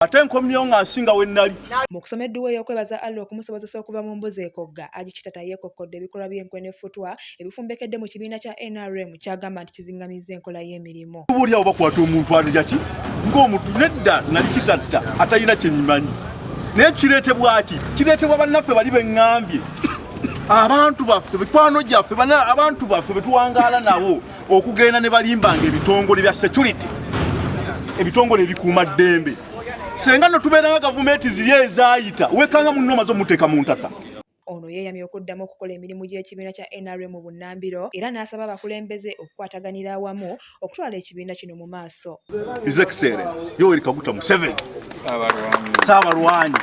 Ate nkomyewo nga nsinga we nnali. Mu kusoma edduwa ey'okwebaza Allah okumusobozesa okuva mu mbuzi ekogga, Haji Kitata yeekokkodde ebikolwa by'enkwenefutwa ebifumbekedde mu kibiina kya NRM kyagamba nti kizingamiza enkola y'emirimu. Buli awo bakwata omuntu alija ki ng'omuntu nedda nali Kitata atalina kye nyimanyi. Naye kireetebwa ki? Kireetebwa bannaffe bali beŋŋambye. Abantu baffe mikwano gyaffe abantu baffe betuwangaala nabo okugenda ne balimbanga ebitongole bya security, ebitongole ebikuuma ddembe. Senga no tubeera gavumenti ziri ezaayita wekanga munno mazo muteeka mu ntata. Ono yeeyamye okuddamu okukola emirimu gy'ekibiina kya NRM mu Bunnambiro era n'asaba abakulembeze okukwataganira awamu okutwala ekibiina kino mu maaso. His Excellency Yoweri Kaguta Museveni Saabalwanyi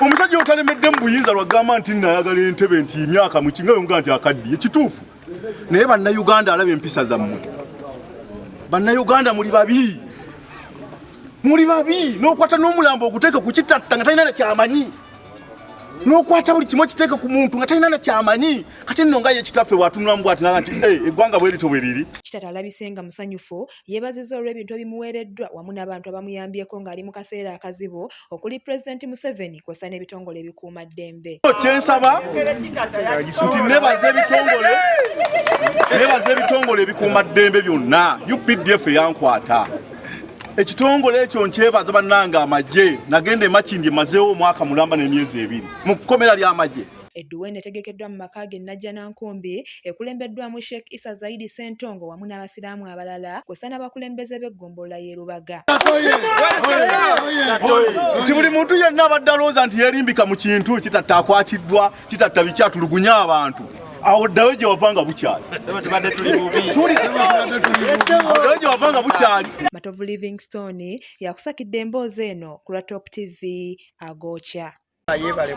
omusajja otalemedde mu buyinza lwagamba nti nayagala entebe nti emyaka mu kinga yonga nti akaddiye kituufu. Naye bannayuganda alaba empisa zammwe. Bannayuganda muli babi. Muri babi n'okwata n'omulambo oguteeka ku Kitata nga talina na kyamanyi. N'okwata buli kimu kiteeka ku muntu nga talina na kyamanyi. Kati nno nga ye kitaffe bw'atunulamu bw'ati naga nti eggwanga bwe lito bwe liri. Kitata alabisenga musanyufu yeebazizza olw'ebintu ebimuweereddwa wamu n'abantu abamuyambyeko ng'ali mu kaseera akazibu okuli Pulezidenti Museveni kw'ossa n'ebitongole ebikuuma ddembe. Kyensaba nti nebaza ebitongole ebikuuma ddembe byonna UPDF yankwata. Ekitongole ekyo nkyebaza bannanga amagye nagenda emakindi mazeewo omwaka mulamba n'emyezi 2 mu kkomera ly'amagye. Edduwa eneetegekeddwa mu maka ge Najjanankumbi ekulembeddwamu Sheikh Issa Zaidi Ssentongo wamu n'abasiraamu abalala kw'ossa n'abakulembeze b'eggombolola y'e Lubaga. Nti buli muntu yenna abadde alowooza nti yeerimbika mu kintu Kitata akwatiddwa, Kitata bikyatulugunya abantu. Awo ddayo gye wavanga bukyali. Ddayo gye wavanga bukyali. Matovu Livingstone yakusakidde emboozi eno ku Top TV Agookya. Yebale